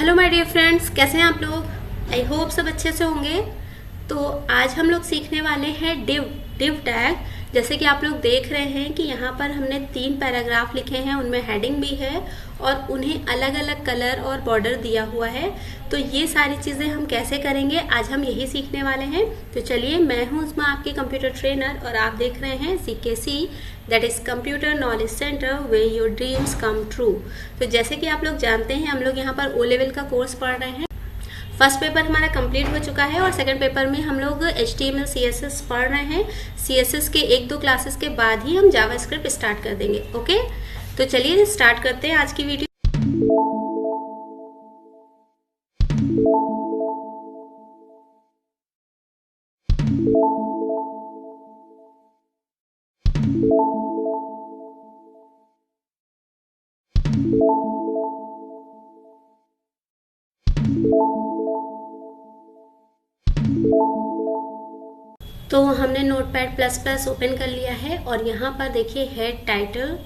Hello my dear friends, कैसे हैं आप लोग। आई होप सब अच्छे से होंगे। तो आज हम लोग सीखने वाले हैं डिव टैग। जैसे कि आप लोग देख रहे हैं कि यहाँ पर हमने 3 पैराग्राफ लिखे हैं, उनमें हेडिंग भी है और उन्हें अलग अलग कलर और बॉर्डर दिया हुआ है। तो ये सारी चीज़ें हम कैसे करेंगे, आज हम यही सीखने वाले हैं। तो चलिए, मैं हूँ उस्मा, आपकी कंप्यूटर ट्रेनर, और आप देख रहे हैं CKC, that is computer knowledge centre way your dreams come true. तो जैसे कि आप लोग जानते हैं, हम लोग यहाँ पर O लेवल का कोर्स पढ़ रहे हैं। फर्स्ट पेपर हमारा कंप्लीट हो चुका है और सेकंड पेपर में हम लोग HTML CSS पढ़ रहे हैं। CSS के 1-2 क्लासेस के बाद ही हम जावास्क्रिप्ट स्टार्ट कर देंगे। ओके, तो चलिए स्टार्ट करते हैं आज की वीडियो। तो हमने नोटपैड++ ओपन कर लिया है और यहाँ पर देखिए हेड, टाइटल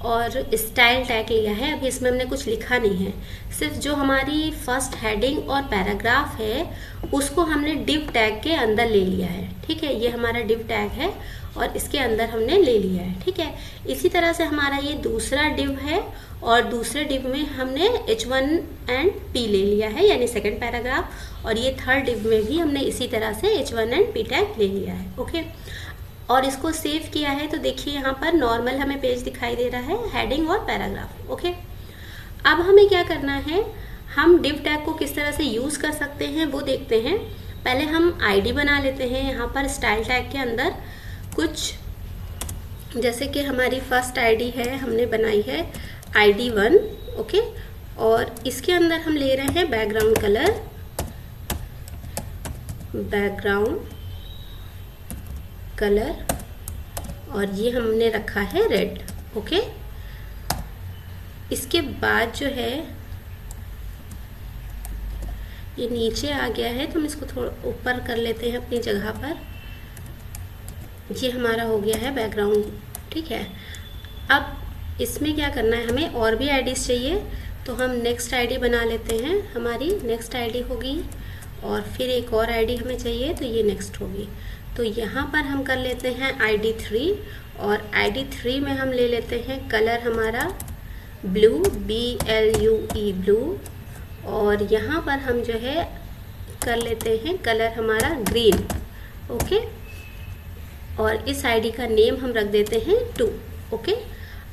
और स्टाइल टैग लिया है। अभी इसमें हमने कुछ लिखा नहीं है, सिर्फ जो हमारी फर्स्ट हेडिंग और पैराग्राफ है उसको हमने डिव टैग के अंदर ले लिया है। ठीक है, ये हमारा डिव टैग है और इसके अंदर हमने ले लिया है। ठीक है, इसी तरह से हमारा ये दूसरा डिव है और दूसरे डिव में हमने H1 एंड P ले लिया है, यानी सेकंड पैराग्राफ, और ये थर्ड डिव में भी हमने इसी तरह से H1 एंड P टैग ले लिया है। ओके, और इसको सेव किया है। तो देखिए यहाँ पर नॉर्मल हमें पेज दिखाई दे रहा है, हेडिंग और पैराग्राफ। ओके, अब हमें क्या करना है, हम डिव टैग को किस तरह से यूज कर सकते हैं वो देखते हैं। पहले हम आईडी बना लेते हैं। यहाँ पर स्टाइल टैग के अंदर कुछ, जैसे कि हमारी फर्स्ट आईडी है, हमने बनाई है ID1। ओके, और इसके अंदर हम ले रहे हैं बैकग्राउंड कलर, और ये हमने रखा है रेड। ओके, इसके बाद जो है ये नीचे आ गया है, तो हम इसको थोड़ा ऊपर कर लेते हैं अपनी जगह पर। ये हमारा हो गया है बैकग्राउंड। ठीक है, अब इसमें क्या करना है, हमें और भी आईडीज चाहिए, तो हम नेक्स्ट आईडी बना लेते हैं। हमारी नेक्स्ट आईडी होगी और फिर एक और आईडी हमें चाहिए, तो ये नेक्स्ट होगी। तो यहाँ पर हम कर लेते हैं ID3, और ID3 में हम ले लेते हैं कलर हमारा ब्लू, BLUE ब्लू, और यहाँ पर हम जो है कर लेते हैं कलर हमारा ग्रीन। ओके, और इस आईडी का नेम हम रख देते हैं 2। ओके,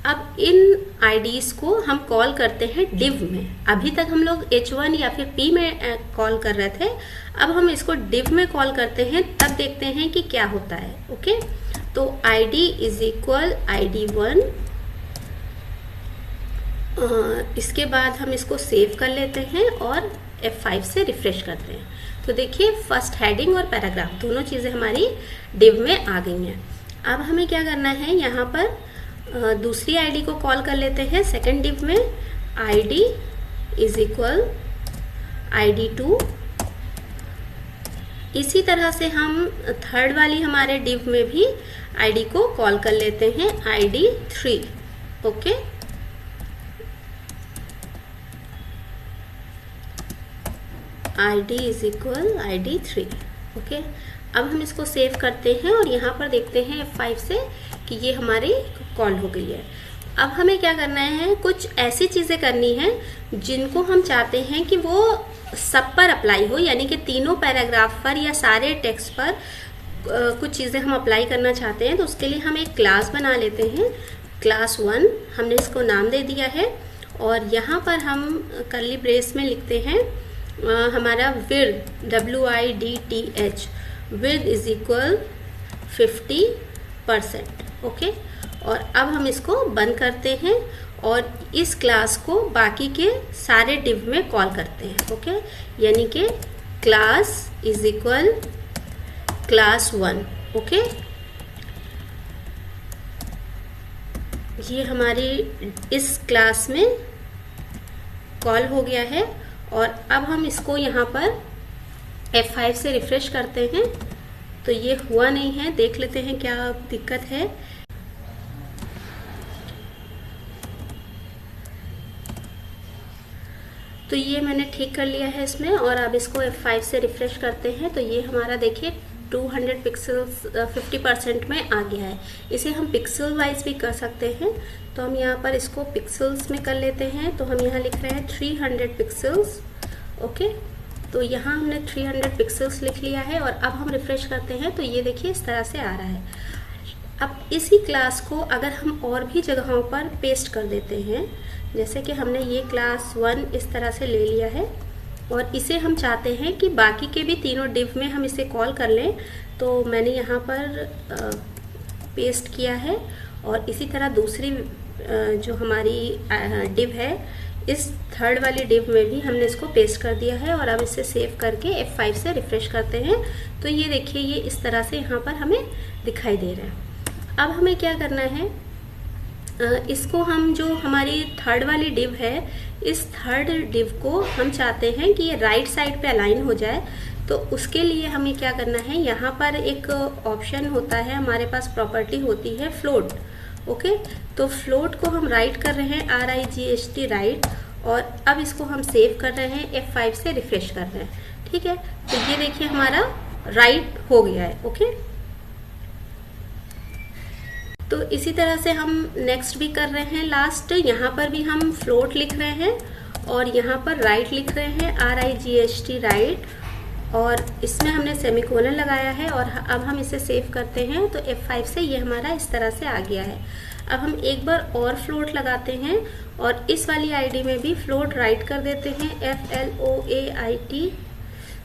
अब इन आईडीज को हम कॉल करते हैं डिव में। अभी तक हम लोग H1 या फिर P में कॉल कर रहे थे, अब हम इसको डिव में कॉल करते हैं, तब देखते हैं कि क्या होता है। ओके, तो ID = ID1। इसके बाद हम इसको सेव कर लेते हैं और F5 से रिफ्रेश करते हैं। तो देखिए फर्स्ट हेडिंग और पैराग्राफ दोनों चीज़ें हमारी डिव में आ गई हैं। अब हमें क्या करना है, यहाँ पर दूसरी आईडी को कॉल कर लेते हैं सेकंड डिव में। ID = ID2। इसी तरह से हम थर्ड वाली हमारे डिव में भी आईडी को कॉल कर लेते हैं ID3। Okay, ID = ID3। Okay, अब हम इसको सेव करते हैं और यहाँ पर देखते हैं F5 से कि ये हमारी कॉल हो गई है। अब हमें क्या करना है, कुछ ऐसी चीज़ें करनी है जिनको हम चाहते हैं कि वो सब पर अप्लाई हो, यानी कि तीनों पैराग्राफ पर या सारे टेक्स्ट पर कुछ चीज़ें हम अप्लाई करना चाहते हैं। तो उसके लिए हम एक क्लास बना लेते हैं, क्लास 1। हमने इसको नाम दे दिया है और यहाँ पर हम कर्ली ब्रेस में लिखते हैं हमारा विड्थ, WIDTH, विड्थ = 50%। ओके, और अब हम इसको बंद करते हैं और इस क्लास को बाकी के सारे डिव में कॉल करते हैं। ओके, यानी कि क्लास = क्लास 1। ओके, ये हमारी इस क्लास में कॉल हो गया है और अब हम इसको यहाँ पर F5 से रिफ्रेश करते हैं। तो ये हुआ नहीं है, देख लेते हैं क्या दिक्कत है। तो ये मैंने ठीक कर लिया है इसमें, और अब इसको F5 से रिफ्रेश करते हैं तो ये हमारा देखिए 200 पिक्सल्स 50% में आ गया है। इसे हम पिक्सल वाइज भी कर सकते हैं, तो हम यहाँ पर इसको पिक्सल्स में कर लेते हैं। तो हम यहाँ लिख रहे हैं 300 पिक्सल्स। ओके, तो यहाँ हमने 300 पिक्सल्स लिख लिया है, और अब हम रिफ्रेश करते हैं तो ये देखिए इस तरह से आ रहा है। अब इसी क्लास को अगर हम और भी जगहों पर पेस्ट कर देते हैं, जैसे कि हमने ये क्लास 1 इस तरह से ले लिया है, और इसे हम चाहते हैं कि बाकी के भी तीनों डिव में हम इसे कॉल कर लें, तो मैंने यहाँ पर पेस्ट किया है। और इसी तरह दूसरी जो हमारी डिव है, इस थर्ड वाली डिव में भी हमने इसको पेस्ट कर दिया है, और अब इसे सेव करके F5 से रिफ्रेश करते हैं तो ये देखिए ये इस तरह से यहाँ पर हमें दिखाई दे रहा है। अब हमें क्या करना है, इसको हम जो हमारी थर्ड वाली डिव है, इस थर्ड डिव को हम चाहते हैं कि ये राइट साइड पे अलाइन हो जाए। तो उसके लिए हमें क्या करना है, यहाँ पर एक ऑप्शन होता है, हमारे पास प्रॉपर्टी होती है फ्लोट। ओके, तो फ्लोट को हम राइट कर रहे हैं, RIGHT राइट, और अब इसको हम सेव कर रहे हैं, F5 से रिफ्रेश कर रहे हैं। ठीक है, तो ये देखिए हमारा राइट हो गया है। ओके, तो इसी तरह से हम नेक्स्ट भी कर रहे हैं। लास्ट यहाँ पर भी हम फ्लोट लिख रहे हैं, और यहाँ पर राइट लिख रहे हैं, RIGHT राइट, और इसमें हमने सेमीकोलन लगाया है। और अब हम इसे सेव करते हैं तो F5 से ये हमारा इस तरह से आ गया है। अब हम एक बार और फ्लोट लगाते हैं, और इस वाली आईडी में भी फ्लोट राइट कर देते हैं,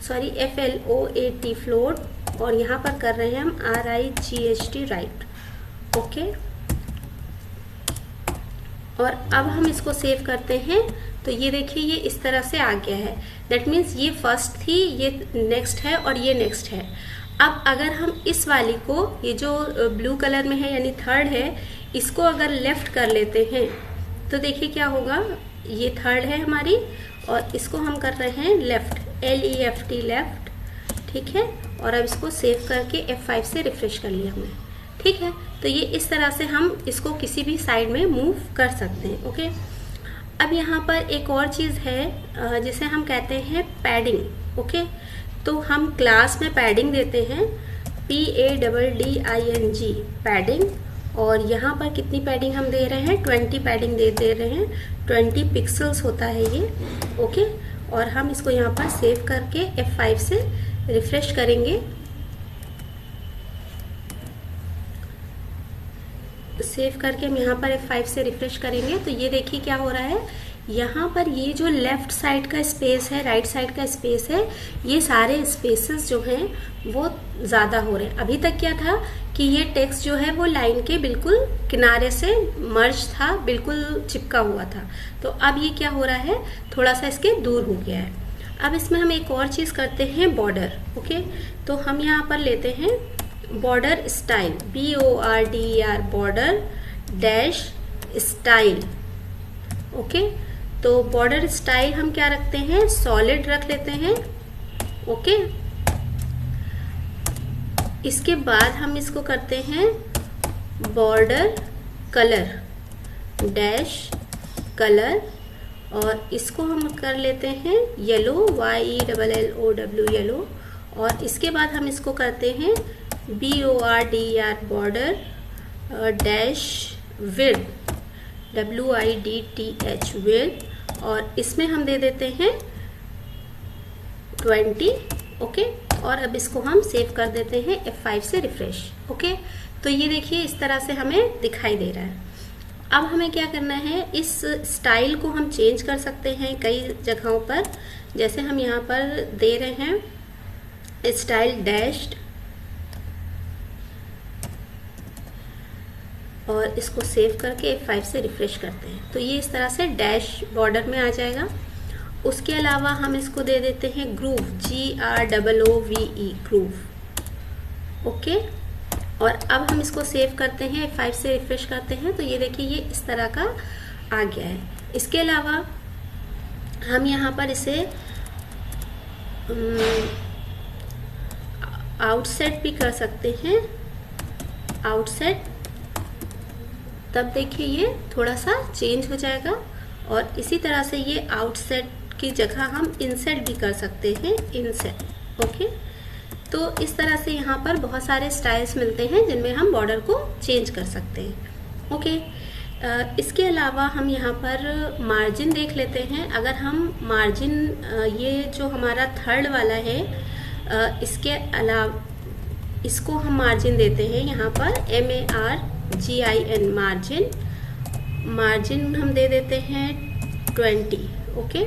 FLOAT फ्लोट, और यहाँ पर कर रहे हैं हम RIGHT राइट। ओके, और अब हम इसको सेव करते हैं तो ये देखिए ये इस तरह से आ गया है। दैट मीन्स ये फर्स्ट थी, ये नेक्स्ट है, और ये नेक्स्ट है। अब अगर हम इस वाली को, ये जो ब्लू कलर में है यानी थर्ड है, इसको अगर लेफ्ट कर लेते हैं तो देखिए क्या होगा, ये थर्ड है हमारी, और इसको हम कर रहे हैं लेफ्ट, LEFT लेफ्ट। ठीक है, और अब इसको सेव करके F5 से रिफ्रेश कर लिया हमने। ठीक है, तो ये इस तरह से हम इसको किसी भी साइड में मूव कर सकते हैं। ओके, अब यहाँ पर एक और चीज़ है जिसे हम कहते हैं पैडिंग। ओके, तो हम क्लास में पैडिंग देते हैं, PADDING पैडिंग, और यहाँ पर कितनी पैडिंग हम दे रहे हैं, 20 पैडिंग दे रहे हैं, 20 पिक्सल्स होता है ये। ओके, और हम इसको यहाँ पर सेव करके F5 से रिफ्रेश करेंगे। सेव करके हम यहाँ पर F5 से रिफ्रेश करेंगे तो ये देखिए क्या हो रहा है, यहाँ पर ये जो लेफ्ट साइड का स्पेस है, राइट साइड का स्पेस है, ये सारे स्पेसेस जो हैं वो ज़्यादा हो रहे हैं। अभी तक क्या था कि ये टेक्स्ट जो है वो लाइन के बिल्कुल किनारे से मर्ज था, बिल्कुल चिपका हुआ था। तो अब ये क्या हो रहा है, थोड़ा सा इसके दूर हो गया है। अब इसमें हम एक और चीज़ करते हैं, बॉर्डर। ओके, तो हम यहाँ पर लेते हैं border style, BORDER border dash style. Okay, तो बॉर्डर स्टाइल हम क्या रखते हैं, सॉलिड रख लेते हैं। ओके, इसके बाद हम इसको करते हैं बॉर्डर कलर डैश कलर, और इसको हम कर लेते हैं येलो, YELLOW येलो, और इसके बाद हम इसको करते हैं BORDER border dash width, WIDTH width, और इसमें हम दे देते हैं 20। ओके, और अब इसको हम सेव कर देते हैं F5 से रिफ्रेश। ओके, तो ये देखिए इस तरह से हमें दिखाई दे रहा है। अब हमें क्या करना है, इस स्टाइल को हम चेंज कर सकते हैं कई जगहों पर। जैसे हम यहाँ पर दे रहे हैं स्टाइल डैश्ड, और इसको सेव करके F5 से रिफ्रेश करते हैं तो ये इस तरह से डैश बॉर्डर में आ जाएगा। उसके अलावा हम इसको दे देते हैं ग्रूव, GROOVE ग्रूव। ओके, और अब हम इसको सेव करते हैं, F5 से रिफ्रेश करते हैं तो ये देखिए ये इस तरह का आ गया है। इसके अलावा हम यहाँ पर इसे आउटसेट भी कर सकते हैं, आउटसेट, तब देखिए ये थोड़ा सा चेंज हो जाएगा। और इसी तरह से ये आउटसेट की जगह हम इंसेट भी कर सकते हैं, इंसेट। ओके, तो इस तरह से यहाँ पर बहुत सारे स्टाइल्स मिलते हैं जिनमें हम बॉर्डर को चेंज कर सकते हैं। ओके, इसके अलावा हम यहाँ पर मार्जिन देख लेते हैं। अगर हम मार्जिन, ये जो हमारा थर्ड वाला है, इसके अलावा इसको हम मार्जिन देते हैं यहाँ पर MARGIN, मार्जिन हम दे देते हैं 20। ओके,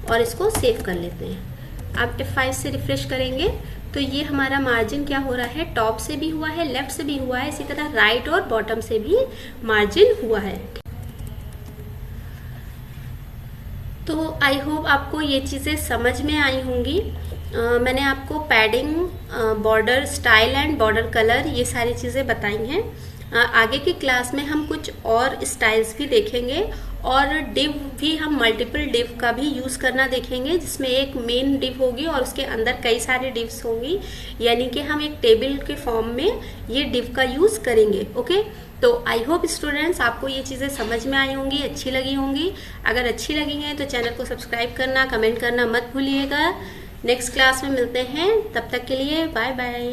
और इसको सेव कर लेते हैं। अब F5 से रिफ्रेश करेंगे तो ये हमारा मार्जिन क्या हो रहा है, टॉप से भी हुआ है, लेफ्ट से भी हुआ है, इसी तरह राइट और बॉटम से भी मार्जिन हुआ है। तो आई होप आपको ये चीज़ें समझ में आई होंगी। मैंने आपको padding, border style and border colour, ये सारी चीज़ें बताई हैं। आगे की क्लास में हम कुछ और स्टाइल्स भी देखेंगे और डिव भी, हम मल्टीपल डिव का भी यूज़ करना देखेंगे, जिसमें एक मेन डिव होगी और उसके अंदर कई सारी डिव्स होंगी, यानी कि हम एक टेबल के फॉर्म में ये डिव का यूज़ करेंगे। ओके, तो आई होप स्टूडेंट्स आपको ये चीज़ें समझ में आई होंगी, अच्छी लगी होंगी। अगर अच्छी लगी हैं तो चैनल को सब्सक्राइब करना, कमेंट करना मत भूलिएगा। नेक्स्ट क्लास में मिलते हैं, तब तक के लिए बाय बाय।